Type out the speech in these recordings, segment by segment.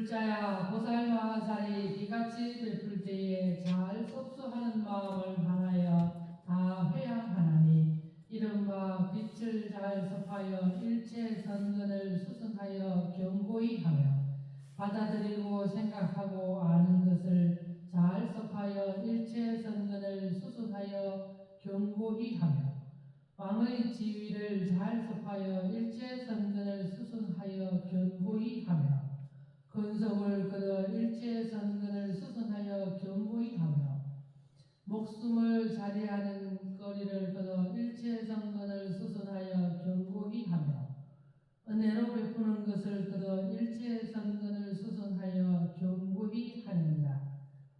불자야 보살마살이 이같이 베풀 때에 잘 섭수하는 마음을 바라여 다 회양하나니 이른바 빛을 잘 섭하여 일체 선근을 수승하여 견고히 하며 받아들이고 생각하고 아는 것을 잘 섭하여 일체 선근을 수승하여 견고히 하며 왕의 지위를 잘 섭하여 일체 선근을 수승하여 견고히 하며 근성을 거둬 일체 선근을 수승하여 견고히 하며 목숨을 자리하는 거리를 거둬 일체 선근을 수승하여 견고히 하며 은혜로 베푸는 것을 거둬 일체 선근을 수승하여 견고히 하느니라.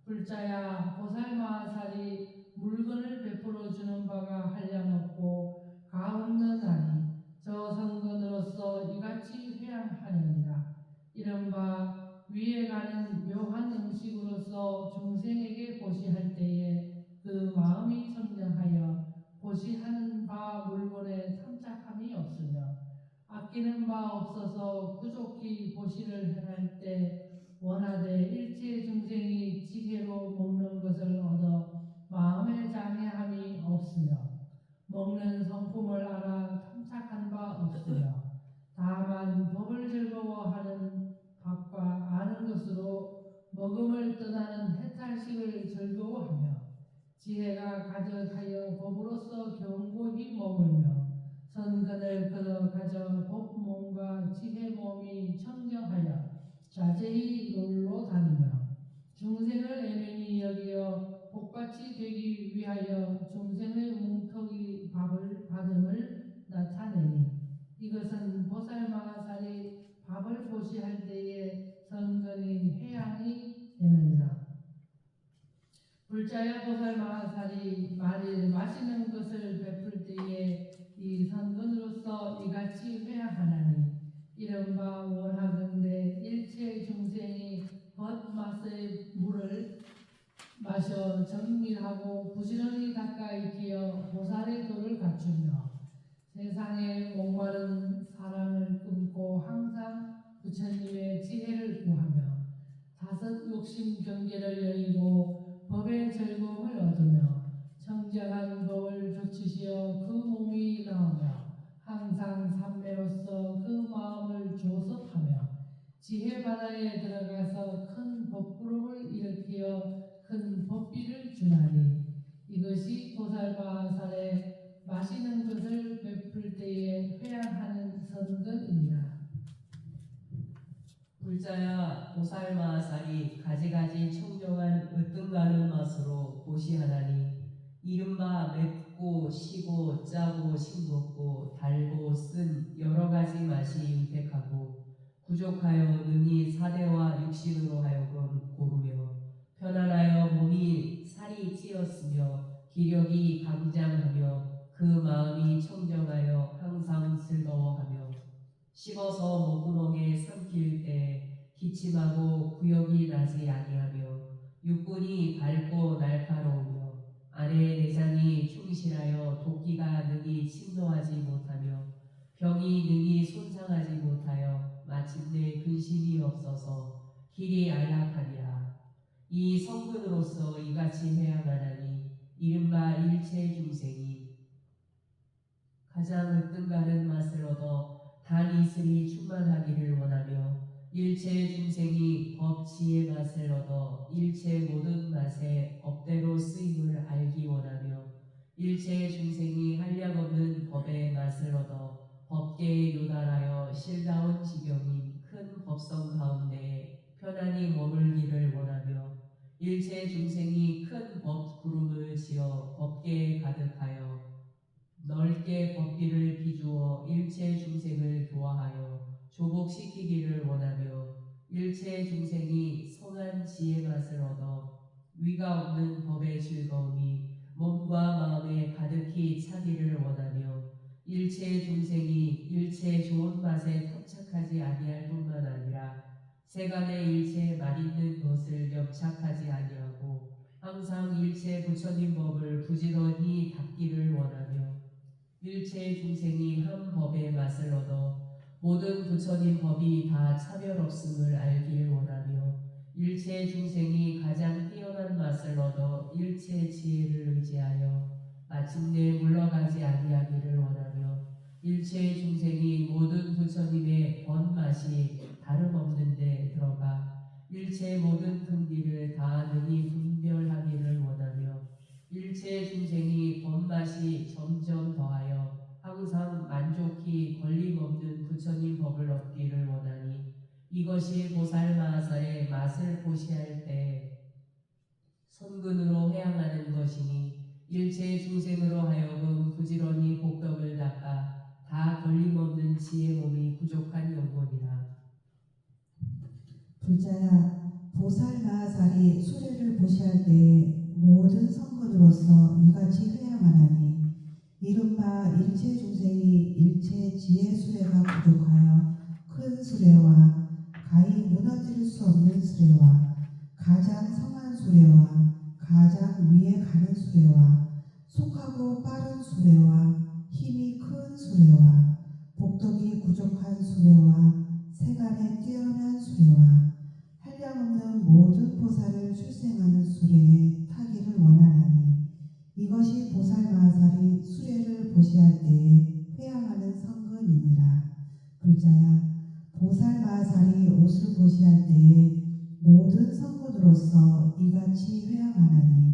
불자야 보살마살이 물건을 베풀어 주는 바가 한량없고 가없느나니 저 선근으로서 이같이 회양하느니라. 이른바 위에 가는 묘한 음식으로서 중생에게 보시할 때에 그 마음이 청정하여 보시하는 바 물건에 탐착함이 없으며 아끼는 바 없어서 부족히 보시를 행할 때 원하되 일체 중생이 지혜로 먹는 것을 얻어 마음에 장애함이 없으며 먹는 성품을 알아 탐착한 바 없으며 다만 법을 즐거워하는 밥과 아는 것으로 먹음을 떠나는 해탈식을 즐거워하며 지혜가 가득하여 법으로서 견고히 머물며 선근을 거둬 가져 법몸과 지혜 몸이 청정하여 자제히 놀러 다니며 중생을 애매히 여기어 복받이 되기 위하여 중생의 뭉텅이 밥을 받음을 나타내니 이것은 보살마살이 밥을 보시할 때에 선근이 회양이 되느니라. 불자야 보살마살이 마시는 것을 베풀 때에 이 선근으로서 이같이 회양하나니 이른바 원하건대 일체 중생이 벗맛의 물을 마셔 정밀하고 부지런히 닦아 익히어 보살의 도를 갖추며 세상에 목마른 사랑을 끊고 항상 부처님의 지혜를 구하며 다섯 욕심 경계를 여의고 법의 즐거움을 얻으며 청정한 법을 조치시어 그 몸이 나오며 항상 삼매로서 그 마음을 조섭하며 지혜 바다에 들어가서 큰 법구름을 일으키어 큰 법비를 주나니 이것이 보살마살의 마시는 것을 베풀 때에 회양하는 선근이니라. 불자야 보살마살이 가지가지 청정한 으뜸가는 맛으로 보시하나니 이른바 맵고 시고 짜고 싱겁고 달고 쓴 여러가지 맛이 윤택하고 부족하여 능히 사대와 육신으로 하여금 고르며 편안하여 몸이 살이 찌었으며 기력이 강장하며 그 마음이 청정하여 항상 즐거워하며 씹어서 목구멍에 삼킬 때 기침하고 구역이 나지 아니하며 육군이 밝고 날카로우며 안의 내장이 충실하여 도끼가 능히 침노하지 못하며 병이 능히 손상하지 못하여 마침내 근심이 없어서 길이 안락하리라. 이 성근으로서 이같이 회양하나니 이른바 일체 중생이 가장 으뜸가는 맛을 얻어 단 이슬이 충만하기를 원하며 일체 중생이 법 지혜 맛을 얻어 일체 모든 맛에 법대로 쓰임을 알기 원하며 일체 중생이 한량없는 법의 맛을 얻어 법계에 요달하여 실다운 지경인 큰 법성 가운데 편안히 머물기를 원하며 일체 중생이 큰 법 구름을 지어 법계에 가득하여 넓게 법비를 비주어 일체 중생을 도와하여 조복시키기를 원하며 일체 중생이 성한 지혜 맛을 얻어 위가 없는 법의 즐거움이 몸과 마음에 가득히 차기를 원하며 일체 중생이 일체 좋은 맛에 탑착하지 아니할 뿐만 아니라 세간의 일체 맛있는 것을 염착하지 아니하고 항상 일체 부처님 법을 부지런히 닦기를 원하며 일체 중생이 한 법의 맛을 얻어 모든 부처님 법이 다 차별 없음을 알길 원하며 일체 중생이 가장 뛰어난 맛을 얻어 일체 지혜를 의지하여 마침내 물러가지 아니하기를 원하며 일체 중생이 모든 부처님의 번맛이 다름없는 데 들어가 일체 모든 금기를 다 능히 분별하기를 원하며 일체 중생이 번맛이 점점 더하여 항상 만족히 걸림없는 부처님 법을 얻기를 원하니 이것이 보살마하사의 맛을 보시할 때 선근으로 회양하는 것이니 일체 중생으로 하여금 부지런히 복덕을 닦아 다 걸림없는 지혜 몸이 부족한 영혼이라. 불자야, 보살마하살이 수레를 보시할 때에 모든 성근으로서 이같이 회양하나니 이른바 일체 중생이 일체 지혜 수레가 부족하여 큰 수레와 가히 무너질 수 없는 수레와 가장 성한 수레와 가장 위에 가는 수레와 속하고 빠른 수레와 힘이 큰 수레와 복덕이 부족한 수레와 세간에 뛰어난 수레와 한량없는 모든 보살을 출생하는 수레에 타기를 원하나니 이것이 보살마하살이 수레를 보시할 때에 회양하는 성근이니라. 불자야, 보살마하살이 옷을 보시할 때에 모든 성근으로서 이같이 회양하나니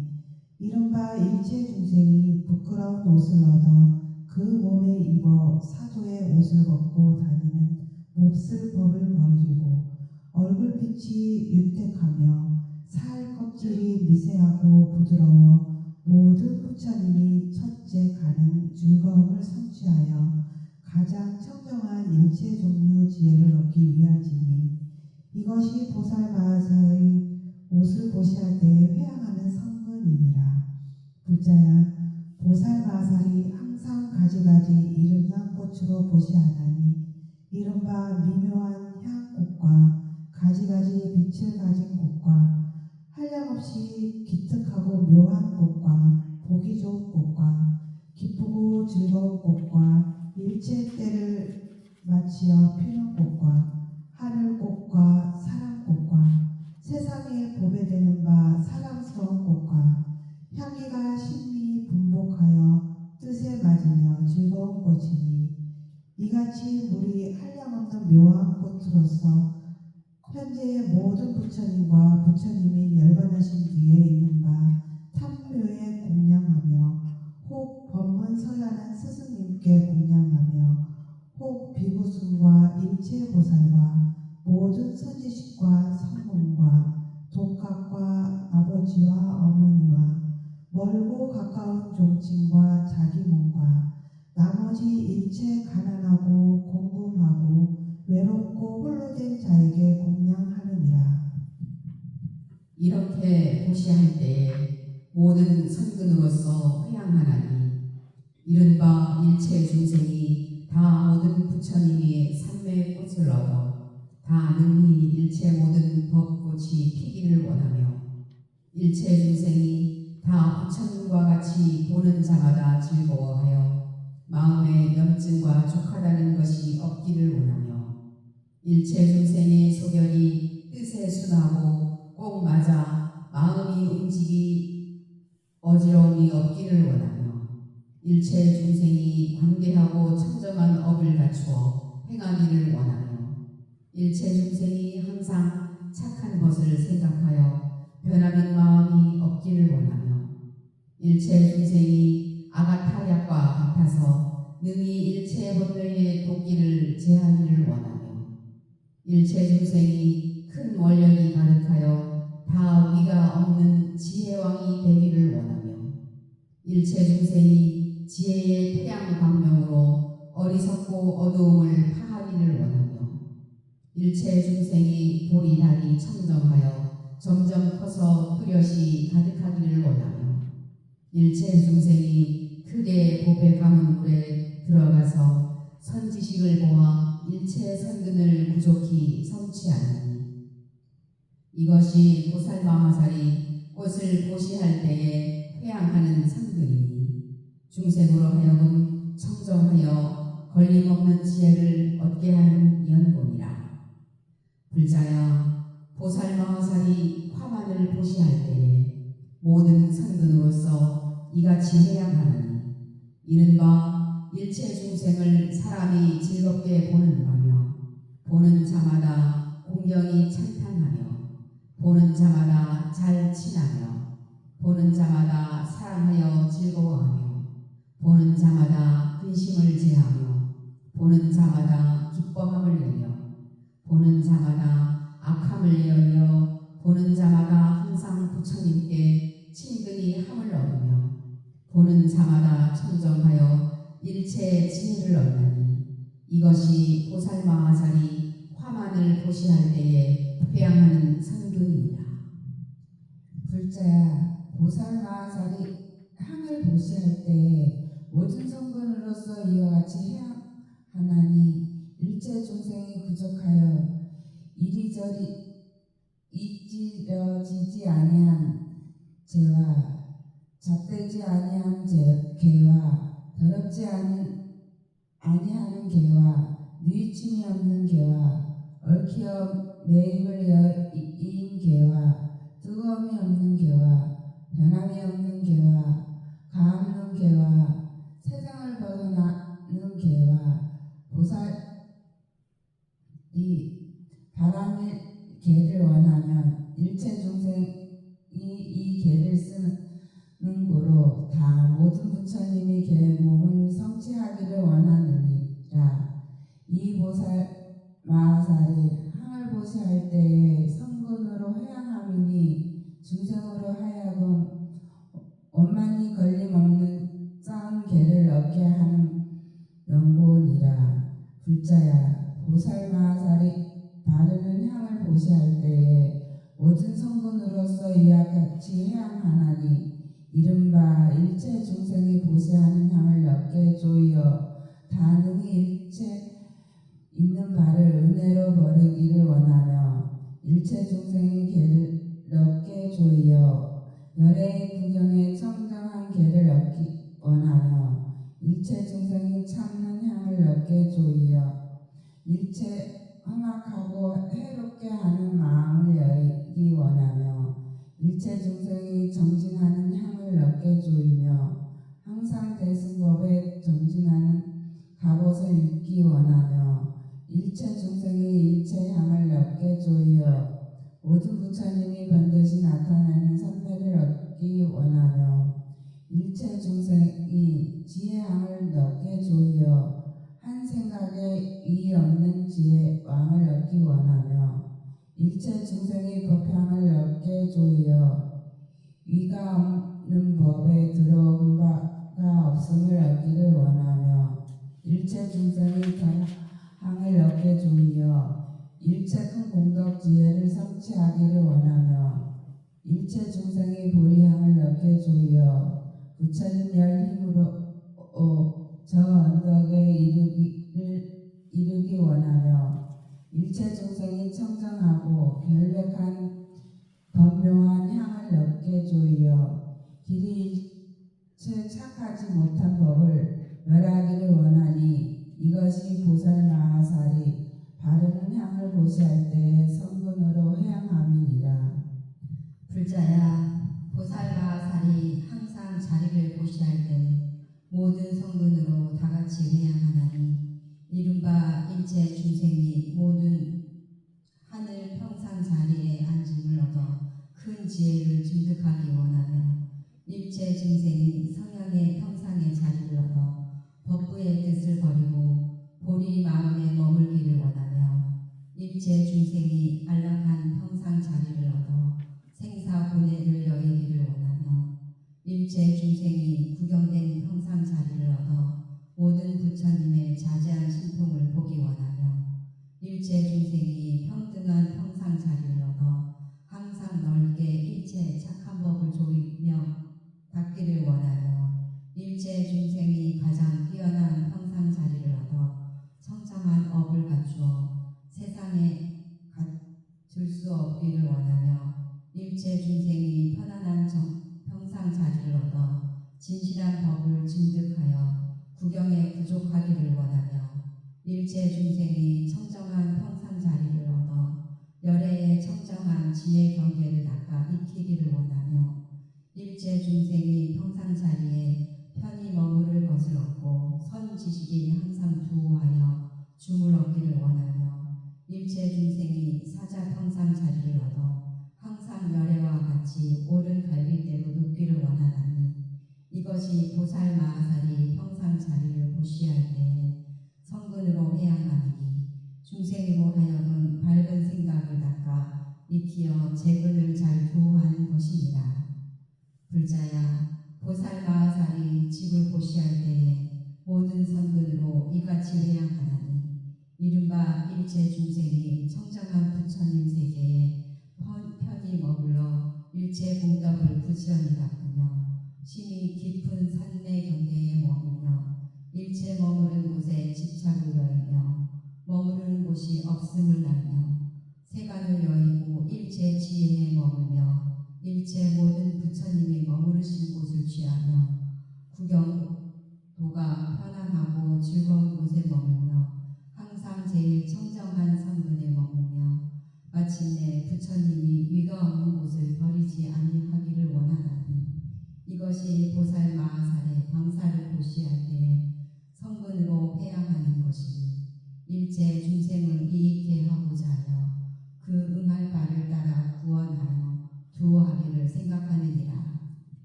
이른바 일체 중생이 부끄러운 옷을 얻어 그 몸에 입어 사도의 옷을 벗고 다니는 몹쓸 법을 버리고 얼굴빛이 윤택하며 살 껍질이 미세하고 부드러워 모든 부처님이 첫째 가는 즐거움을 성취하여 가장 청정한 일체 종류 지혜를 얻기 위하지니 이것이 보살마하사의 옷을 보시할 때에 회양하는 성근이니라. 불자야, 보살마하살이 항상 가지가지 이름난 꽃으로 보시하나니 이른바 미묘한 향꽃과 가지가지 빛을 가진 꽃과 한량없이 기특하고 묘한 꽃과 보기 좋은 꽃과 기쁘고 즐거운 꽃과 일체 때를 마치어 피는 꽃과 하늘꽃과 사랑꽃과 세상에 보배되는 바 사랑스러운 꽃과 향기가 신미 분복하여 뜻에 맞으며 즐거운 꽃이니 이같이 물이 한량없는 묘한 꽃으로서 현재의 모든 부처님과 부처님이 열반하신 뒤에 있는 바 탐묘에 공양하며 혹 법문설란한 스승님께 공양하며 혹 비구승과 일체보살과 모든 선지식과 성문과 독학과 아버지와 어머니와 멀고 가까운 종친과 자기 몸과 나머지 일체 가난하고 공금하고 외롭고 홀로 된 자에게 공양하느니라. 이렇게 보시할 때에 모든 선근으로서 회양하나니 이른바 일체 중생이 다 모든 부처님이 삼매의 꽃을 얻어 다 능히 일체 모든 법꽃이 피기를 원하며 일체 중생이 다 부처님과 같이 보는 자마다 즐거워하여 마음에 염증과 족하다는 것이 없기를 원하며 일체 중생의 소견이 뜻에 순하고 꼭 맞아 마음이 움직이 어지러움이 없기를 원하며 일체 중생이 관계하고 청정한 업을 갖추어 행하기를 원하며 일체 중생이 항상 착한 것을 생각하여 변함인 마음이 없기를 원하며 일체 중생이 아가타약과 같아서 능히 일체 번뇌의 도끼를 제하기를 원하며 일체 중생이 큰 원력이 가득하여 다 위가 없는 지혜왕이 되기를 원하며 일체 중생이 지혜의 태양 광명으로 어리석고 어두움을 파하기를 원하며 일체 중생이 볼이 달이 청정하여 점점 커서 뚜렷이 가득하기를 원하며 일체 중생이 크게 법에 감은 물에 들어가서 선지식을 보아 일체 선근을 부족히 성취하나니 이것이 보살마하살이 꽃을 보시할 때에 회양하는 선근이니 중생으로 하여금 청정하여 걸림없는 지혜를 얻게 하는 연본이라. 불자야, 보살마하살이 화만을 보시할 때에 모든 선근으로서 이같이 해야 하나니 이른바 일체 중생을 사람이 즐겁게 보는 바며 보는 자마다 공경이 찬탄하며 보는 자마다 잘 친하며 보는 자마다 사랑하여 즐거워하며 보는 자마다 근심을 제하며 보는 자마다 기뻐함을 내며 보는 자마다 악함을 내어며 보는 자마다 항상 부처님께 친근히 함을 얻으며 보는 자마다 청정하여 일체의 지혜를 얻나니 이것이 보살마하자리 화만을 보시할 때에 회양하는 선근이니라. 불자야, 보살마하사리 향을 보시할 때에 모든 성분으로서 이와 같이 해야 하나니 일체 중생이 부족하여 이리저리 이지러지지 아니한 죄와 잣되지 아니한 개와 더럽지 아니하는 개와 누이침이 없는 개와 얽히어 매입을 이인 개와 뜨거움이 없는 개와 변함이 없는 개와 가없는 개와 세상을 벗어나는 개와 보살이 바람의 개를 원하면 일체 중생이 이 개를 쓰는 고로 다 모든 부처님이 개의 몸을 성취하기를 원하느니라. 이 보살 마하살이 항을 보시할 때에 성근으로 회양함이니 중생으로 하여금 원만히 걸림없는 쌓은 개를 얻게 하는 명분이라. 불자야, 보살 마하살이 바르는 향을 보시할 때에 모든 성근으로서 이와 같이 해양하나니 이른바 일체 중생이 보시하는 향을 얻게 조이어 다능히 일체 있는 바를 은혜로 버리기를 원하며 일체 중생이 개를 얻게 조이어 열애의 구경에 청정한 개를 얻기 원하며 일체 중생이 참는 향을 얻게 조이어 일체 험악하고 해롭게 하는 마음을 열기 원하며 일체 중생이 정진하는 향을 얻게 조이며 항상 대승법에 정진하는 갑옷을 입기 원하며 일체 중생이 일체 향을 얻게 조이어 모든 부처님이 반드시 나타나는 선배를 얻기 원하며 일체 중생이 지혜향을 얻게 조이어 한 생각에 이 없는 지혜 왕을 얻기 원하며 일체 중생이 법향을 얻게 조이어 위가 없는 법에 들어온 바가 없음을 얻기를 원하며 일체 중생이 향을 얻게 조이어 일체 큰 공덕 지혜를 성취하기를 원하며 일체 중생이 보리향을 얻게 조이어 부처님 열 힘으로 저 언덕에 이르기 원하며 일체 중생이 청정하고 결백한 법묘한 향을 얻게 조이어 길이 일체 착하지 못한 법을 멸하기를 원하니 이것이 보살마하살이 바르는 향을 보시할 때의 성분으로 회양함이니라. 불자야, 보살마하살이 항상 자리를 보시할 때 모든 성근으로 다같이 회양하나니 이른바 일체 중생이 모든 하늘 평상 자리에 앉음을 얻어 큰 지혜를 증득하기 원하며 일체 중생이 성향의 평상의 자리를 얻어 법부의 뜻을 버리고 보리 마음에 머물기를 원하며 일체 중생이 안락한 평상 자리를 얻어 생사 고뇌를 여의기를 원하며 일체 중생이 구경된 평상 자리를 얻어 모든 부처님 재근을 잘 보호하는 것이니라. 불자야, 보살마하살이 집을 보시할 때에 모든 선근으로 이같이 회양하나니 이른바 일체 중생이 청정한 부처님 세계에 편히 머물러 일체 공덕을 부지런히 닦으며 심히 깊은 산내 경계에 머물며 일체 머무른 곳에 집착을 여이며 머무르는 곳이 없음을 알며 세간을 여의고 일체 지혜에 머물며 일체 모든 부처님이 머무르신 곳을 취하며 구경도가 편안하고 즐거운 곳에 머물며 항상 제일 청정한 성근에 머물며 마침내 부처님이 위가 없는 곳을 버리지 아니하기를 원하나니 이것이 보살마하살의 방사를 보시할 때에 성근으로 회양하는 것이니 일체 중생을 이익해 하고자 하여 그 응할 바를 따라 구원하여 두어하기를 생각하느니라.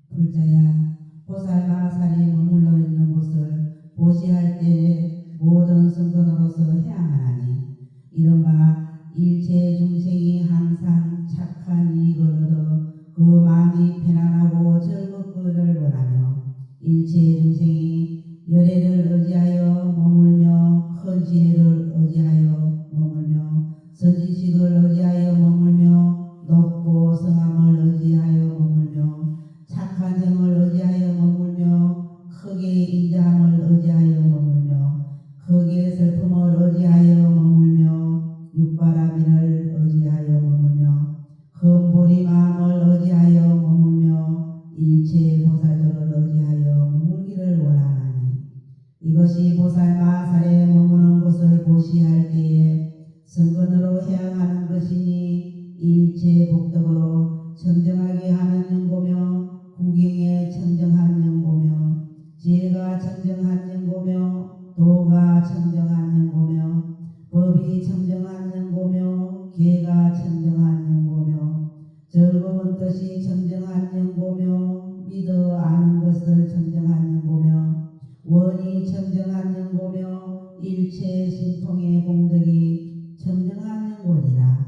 불자야, 보살마하살이 머물러 있는 곳을 보시할 때에 모든 성근으로서 해양하나니 이른바 일체 중생이 항상 착한 이익을 얻어 그 마음이 편안하고 즐겁기를 원하며 일체 중생이 열애를 의지하여 머물며 큰 지혜를 의지하여 머물며 선지식을 의지하여 머물며 높고 성함을 의지하여 머물며 착한 행을 의지하여 머물며 크게 인자함을 의지하여 머물며 크게 슬픔을 의지하여 머물며 육바라밀을 의지하여 머물며 흠보리 마음을 의지하여 머물며 일체 보살들을 의지하여 머물기를 원하나니 이것이 보살마하살에 머무는 곳을 보시할 때에 성근으로 해양하는 것이니 일체 복덕으로 청정하게 하는 연고며 구경에 청정한 연고며 지혜가 청정한 연고며 도가 청정한 연고며 법이 청정한 연고며 계가 청정한 연고며 즐거운 뜻이 청정한 연고며 믿어 아는 것을 청정한 연고며 원이 청정한 연고며 일체 신통의 공덕이 청정한 연고니라.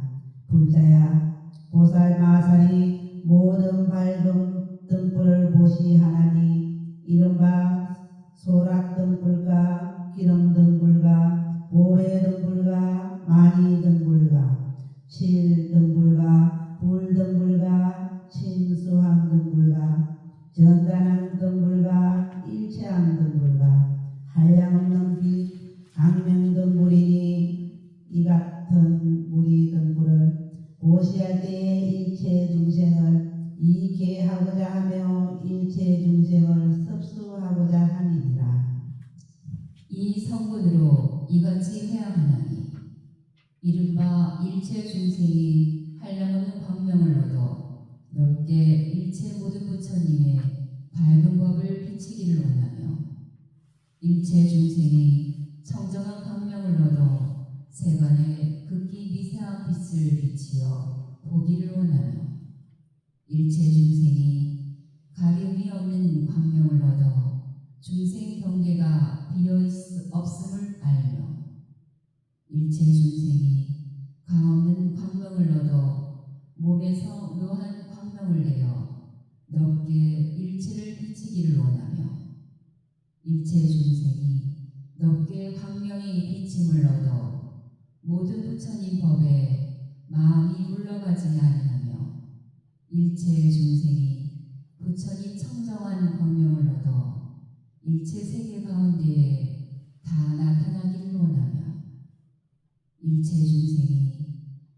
불자야, 보살마하살이 모든 밝음 등불을 보시하나니 이른바 소락등불과 기름등불과 보배등불과 마니등불과 칠등불과 불등불과 침수함등불과 전단함등불과 일체함등불과 한량없는 빛 강명등불이니 이 같은 무리 등불을 보시할 때에 일체 중생을 이익해 하고자 하며 일체 중생을 섭수하고자 하니라. 이 성분으로 이같이 회양하나니 이른바 일체 중생이 한량없는 광명을 얻어 넓게 일체 모든 부처님의 밝은 법을 비치기를 원하며 일체 중생이 청정한 광명을 얻어 세간의 극히 미세한 빛을 비치어 보기를 원하며 일체 중생이 가림이 없는 광명을 얻어 중생 경계가 비어 없음을 알며 일체 중생이 가없는 광명을 얻어 몸에서 묘한 광명을 내어 넓게 일체를 비치기를 원하며 일체 중생이 넓게 광명이 비침을 얻어 모든 부처님 법에 마음이 물러가지 아니하며 일체 중생이 부처님 청정한 광명을 얻어 일체 세계 가운데에 다 나타나기를 원하며 일체 중생이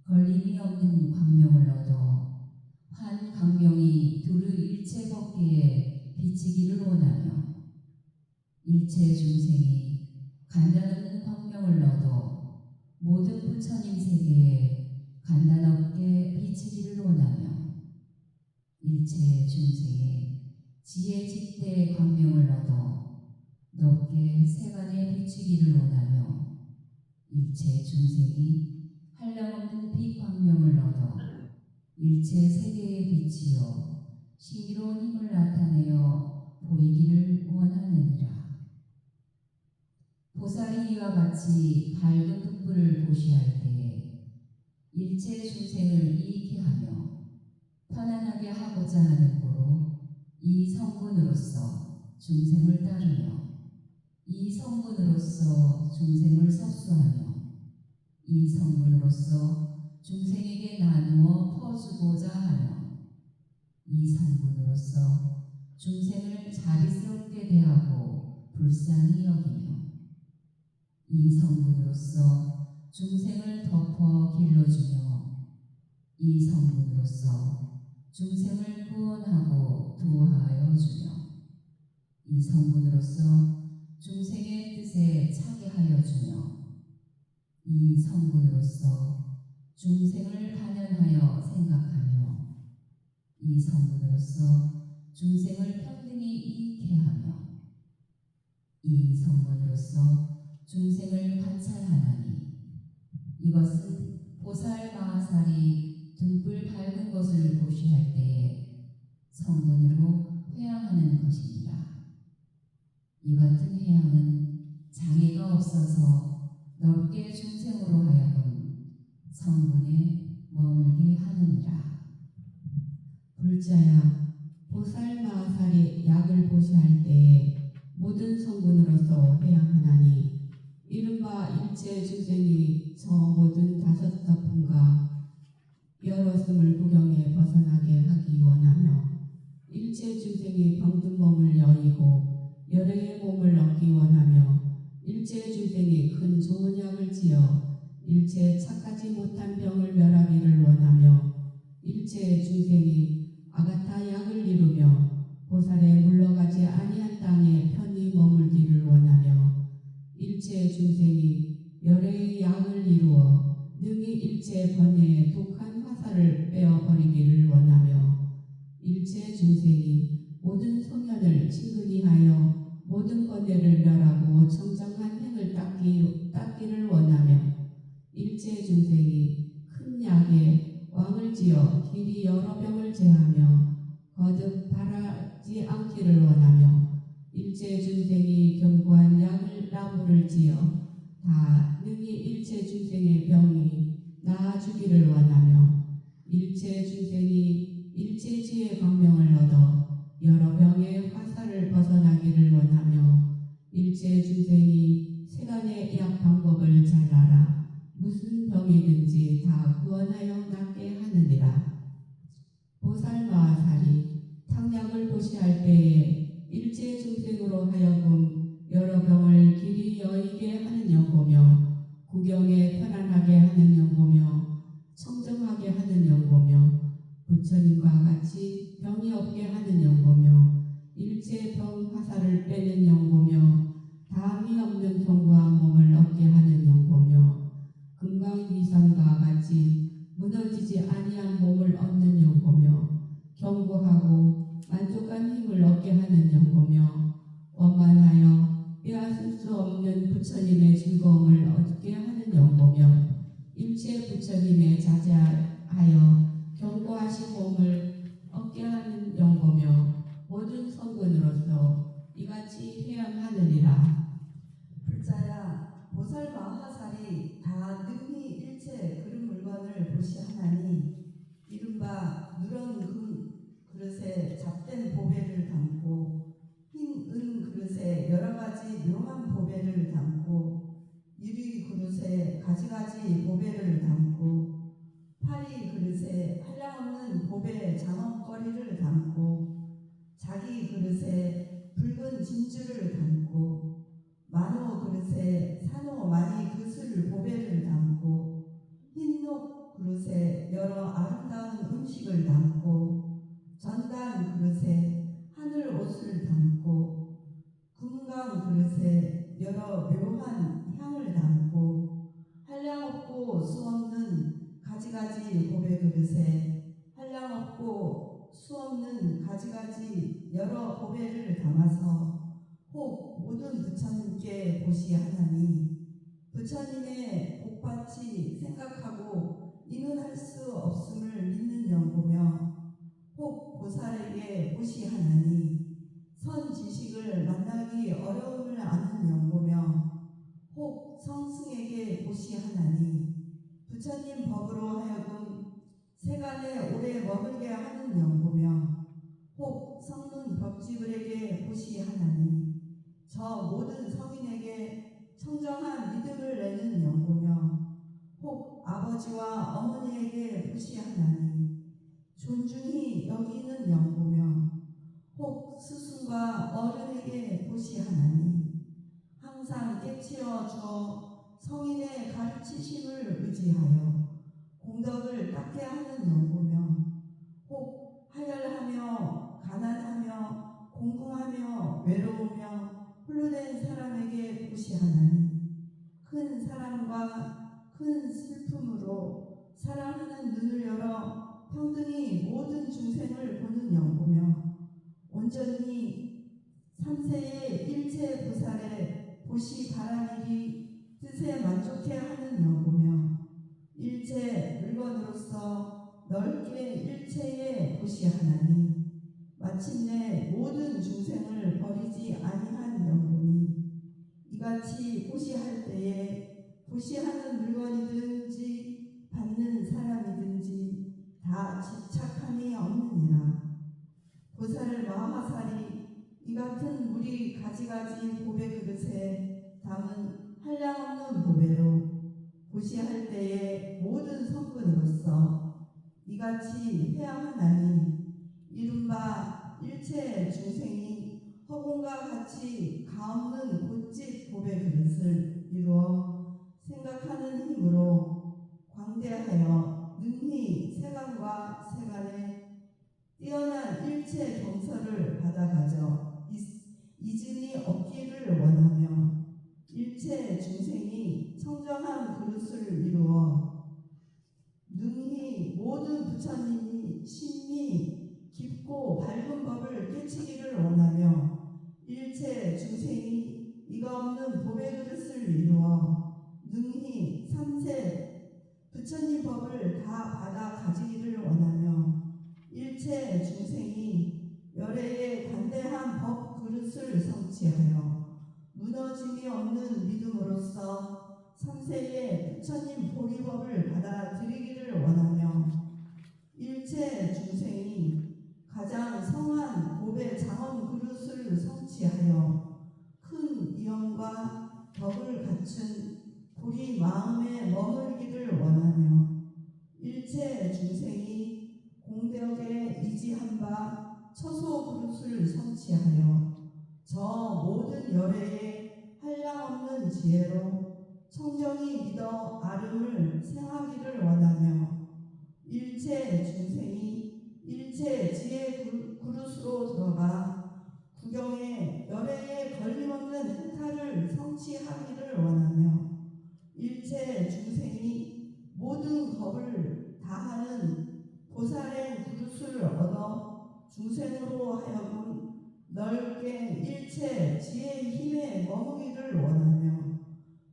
걸림이 없는 광명을 얻어 환 광명이 두루 일체 법계에 비치기를 원하며 일체 중생이 간단없는 광명을 얻어 모든 부처님 세계에 간단없게 비치기를 원하며 일체 중생의 지혜 집대의 광명을 얻어 넓게 세간에 비치기를 원하며 일체 중생이 한량없는 빛 광명을 얻어 일체 세계에 비치어 신비로운 힘을 나타내어 보이기를 원하느니라. 보살이 이와 같이 밝은 등불을 보시할 때에 일체 중생을 이익해 하며 하고자 하는 고로 이 성분으로서 중생을 따르며 이 성분으로서 중생을 섭수하며 이 성분으로서 중생에게 나누어 퍼주고자 하며 이 성분으로서 중생을 자비스럽게 대하고 불쌍히 여기며 이 성분으로서 중생을 덮어 길러주며 이 성분으로서 중생을 구원하고 도하여 주며 이 성분으로서 중생의 뜻에 차게 하여 주며 이 성분으로서 중생을 반영하여 생각하며 이 성분으로서 중생을 평등히 이익해 하며 이 성분으로서 중생을 관찰하나니 이것은 보살 마하살이 등불 밝은 것을 보시할 때에 성분으로 회양하는 것입니다. 이 같은 회양은 장애가 없어서 넓게 중생으로 하여금 성분에 머물게 하느니라. 불자야, 보살 마하살이 약을 보시할 때에 모든 성분으로서 회양하나니 이른바 일체 중생이 저 모든 다섯 덮음과 여럿음을 구경에 벗어나게 하기 원하며 일체 중생이 병든 몸을 여의고 열애의 몸을 얻기 원하며 일체 중생이 큰 좋은 약을 지어 일체 착하지 못한 병을 멸하기를 원하며 일체 중생이 아가타 약을 이루며 보살에 물러가지 아니한 땅에 편히 머물기를 원하며 일체 중생이 열애의 약을 이루어 능히 일체 번뇌의 독한 화살을 빼어버리기를 원하며 일체 중생이 모든 소년을 친근히 하여 모든 번뇌를 멸하고 정정한 행을 닦기를 원하며 일체 중생이 큰 약에 왕을 지어 길이 여러 병을 제하며 거듭 바라지 않기를 원하며 일체 중생이 견고한 약을 나무를 지어 다 능히 일체 중생의 병이 나아주기를 원하며 일체 중생이 일체 지혜의 광명을 얻어 여러 병의 화살을 벗어나기를 원하며 일체 중생이 세간의 약 방법을 잘 알아 무슨 병이든지 다 구원하여 낫게 하느니라. 보살 마하살이 탕약을 보시할 때에 일체 중생으로 하여금 여러 병을 길이 여의게 하는 연고며 구경에 편안하게 하는 연고며 청정하게 하는 연고며 부처님과 같이 병이 없게 하는 연고며 일체 병 화살을 빼는 연고며 담이 없는 견고한 몸을 얻게 하는 연고며 금강위선과 같이 무너지지 아니한 몸을 얻는 연고며 견고하고 만족한 힘을 얻게 하는 연고며 원만하여 빼앗을 수 없는 부처님의 즐거움을 얻게 하는 연고며 일체 부처님의 자제하여 견고하신 몸을 얻게 하는 연고며 모든 성분으로서 이같이 회양하느니라. 불자야, 보살 마하살이 다 능히 일체 그릇 물건을 보시하나니 이른바 누런 그릇에 잡된 보배를 담고 흰 은 그릇에 여러 가지 묘한 보배를 담고 유리 그릇에 가지가지 보배를 담고 파리 그릇에 한량없는 보배 장엄거리를 담고 자기 그릇에 붉은 진주를 담고 만호 그릇에 산호 많이 그슬 보배를 담고 흰녹 그릇에 여러 아름다운 음식을 담고 전단 그릇에 하늘 옷을 담고 금강 그릇에 여러 묘한 향을 담고 한량없고 수없는 가지가지 보배 그릇에 한량없고 수없는 가지가지 여러 보배를 담아서 혹 모든 부처님께 보시하나니 부처님의 복받이 생각하고 이는 할 수 없음을 믿는 연고며 혹 보살에게 보시하나니 선 지식을 만나기 어려움을 아는 연고며 혹 성승에게 보시하나니 부처님 법으로 하여금 세간에 오래 머물게 하는 연고며 소중히 여기는 영보며 혹 스승과 어른에게 보시하나니 항상 깨치어 주어 성인의 가르치심을 의지하여 공덕을 닦게 하는 영보며 혹 하열하며 가난하며 공공하며 외로우며 홀로된 사람에게 보시하나니 큰 사랑과 큰 슬픔으로 사랑하는 눈을 열어 평등히 모든 중생을 보는 영보며 온전히 삼세의 일체 보살의 보시 바라밀이 뜻에 만족해 하는 영보며 일체 물건으로서 넓게 일체에 보시하나니 마침내 모든 중생을 버리지 아니한 영보니 이같이 보시할 때에 보시하는 물건이든지 받는 사람이든지 다 집착함이 없느니라. 보살 마하살이 이 같은 물이 가지가지 보배 그릇에 담은 한량없는 보배로 보시할 때에 모든 성분으로서 이같이 회양하나니 이른바 일체 중생이 허공과 같이 가없는 곧집 보배 그릇을 이루어 생각하는 힘으로 광대하여 능히 세간과 세간에 뛰어난 일체 경서를 받아가져 이진이 없기를 원하며 일체 중생이 청정한 그릇을 이루어 능히 모든 부처님이 심히 깊고 밝은 법을 깨치기를 원하며 일체 중생이 이가 없는 보배 그릇을 이루어 능히 삼세 부처님 법을 다 받아 가지기를 원하며 일체 중생이 열애의 담대한 법 그릇을 성취하여 무너짐이 없는 믿음으로써 삼세의 부처님 보리법을 받아들이기를 원하며 일체 중생이 가장 성한 보배 장엄 그릇을 성취하여 큰 이언과 덕을 갖춘 보리 마음에 머물기를 원하며 일체 중생이 공덕에 이지한 바 처소 그릇을 성취하여 저 모든 열애의 한량없는 지혜로 청정히 믿어 아름을 생하기를 원하며 일체 중생이 일체 지혜 그릇으로 들어가 구경에 열애에 걸림없는 행탈을 성취하기를 원하며 일체 중생이 모든 겁을 다하는 보살의 그릇을 얻어 중생으로 하여금 넓게 일체 지혜의 힘에 머무기를 원하며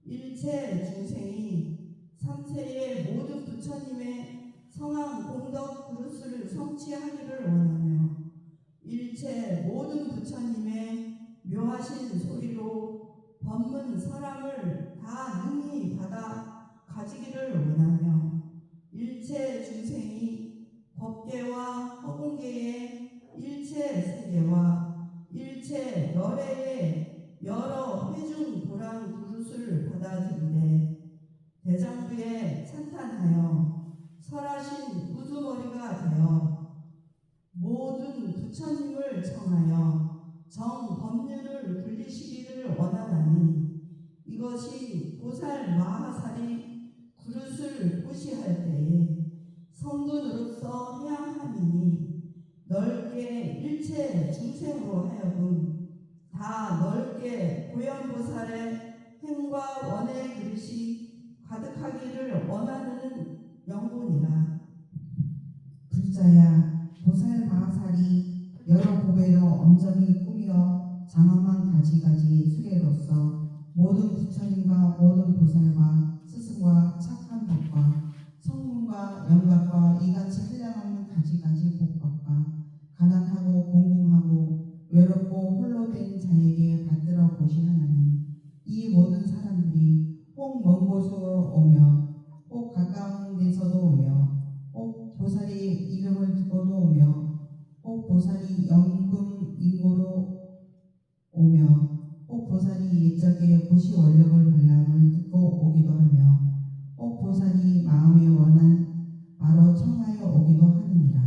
일체 중생이 삼세의 모든 부처님의 성한 공덕 그릇을 성취하기를 원하며 일체 모든 부처님의 묘하신 소리로 법문 설함을 다 능히 받아 가지기를 원하며 일체 중생이 법계와 허공계의 일체 세계와 일체 열애의 여러 회중 도량 그릇을 받아들이되 대장부에 찬탄하여 설하신 우두머리가 되어 모든 부처님을 청하여 정법륜을 굴리시기를 원하나니 이것이 보살 마하살이 그릇을 보시할 때에 성군으로서 해양함이니 넓게 일체 중생으로 하여금 다 넓게 고연보살의 행과 원의 그릇이 가득하기를 원하는 영혼이라. 불자야, 보살 마하살이 여러 보배로 엄정히 꾸며 장엄한 가지가지 수레로서 모든 부처님과 모든 보살과 스승과 착한 법과 성문과 영각과 이같이 한량없는 가지가지 복법과 가난하고 공공하고 외롭고 홀로 된 자에게 받들어 보시하나니 이 모든 사람들이 혹 먼 곳으로 오며 혹 가까운 데서도 오며 혹 보살의 이름을 듣고도 오며 혹 보살이 영금 인고로 오며 혹 보살이 옛적에 보시 원력을 발람을 듣고 오기도 하며 혹 보살이 마음에 원한 바로 청하여 오기도 하느니라.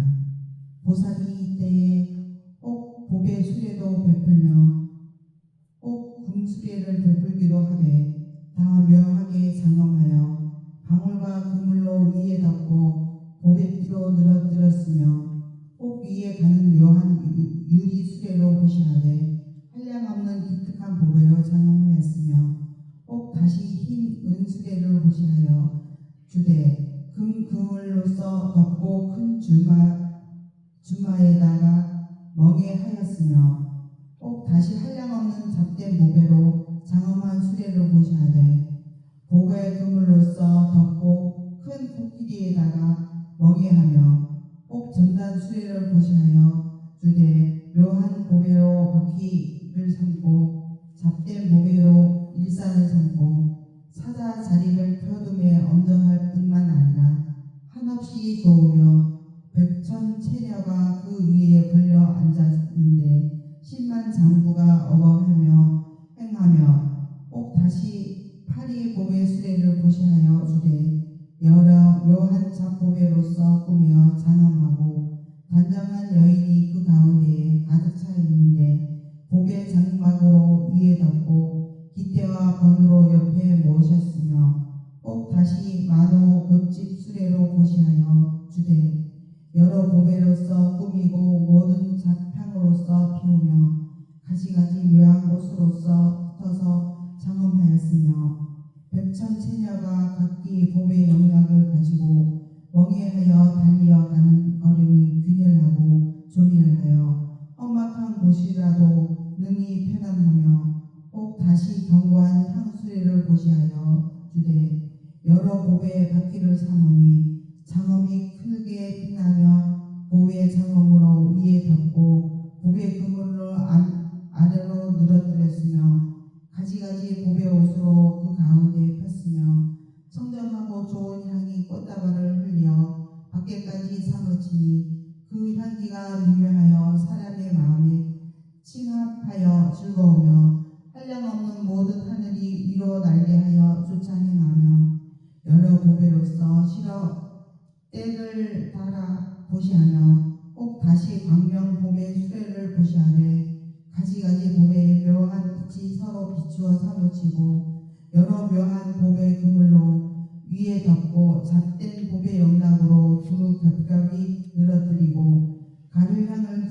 보살이 때에 꼭 보배 수레도 베풀며 꼭 금수레를 베풀기도 하되 다 묘하게 장엄하여 방울과 그물로 위에 덮고 보배띠로 늘어뜨렸으며 꼭 위에 가는 묘한 유리 수레로 보시하되 한량없는 기특한 보배로 장엄하였으며 꼭 다시 흰 은수레를 보시하여 주되 그물로서 덮고 큰 주마에다가 멍에하였으며 꼭 다시 한량없는 잡된 보배로 장엄한 수레를 보시하되 보배 그물로서 덮고 큰 코끼리에다가 멍에하며 꼭 전단 수레를 보시하여 주되 묘한 보배로 바퀴를 삼고 잡된 보배로 일산을 삼고 사자 자리를 펴둠에 엄정할 뿐만 아니라 한없이 좋으며 백천 체녀가 그 위에 걸려 앉았는데 10만 장부가 어거하며 행하며 꼭 다시 파리 보배 수레를 보시하여 주되 여러 묘한 잡보배로서 꾸며 장엄하고 단정한 여인이 그 가운데에 가득 차 있는데 보배 장막으로 위에 덮고 기대와 번으로 옆에 모으셨으며 꼭 다시 만호 곶집 수레로 보시하여 주되 여러 보배로서 꾸미고 모든 잡향으로서 피우며 가지가지 묘한 곳으로서 흩어서 장엄하였으며 백천 체녀가 각기 보배 영락을 가지고 멍에하여 달리어가는 걸음이 균일하고 조밀하여 험악한 곳이라도 능히 편안하며 꼭 다시 견고한 향수레를 보시하여 주되 여러 보배의 바퀴를 삼으니 장엄이 크게 빛나며 보배 장엄으로 위에 덮고 보배 그물로 아래로 늘어뜨렸으며 가지가지 보배 옷으로 그 가운데 폈으며 청정하고 좋은 향이 꽃다발을 흘려 밖에까지 사무치니 그 향기가 미묘하여 사람의 마음에 칭합하여 즐거우며 한량없는 모든 하늘이 위로 날개하여 쫓아 행하며 여러 보배로서 실어 때를 따라 보시하며 꼭 다시 광명 보배 수레를 보시하되 가지가지 보배의 묘한 빛이 서로 비추어 사무치고 여러 묘한 보배 그물로 위에 덮고 잡된 보배 영락으로 두루 겹겹이 늘어뜨리고 가루향을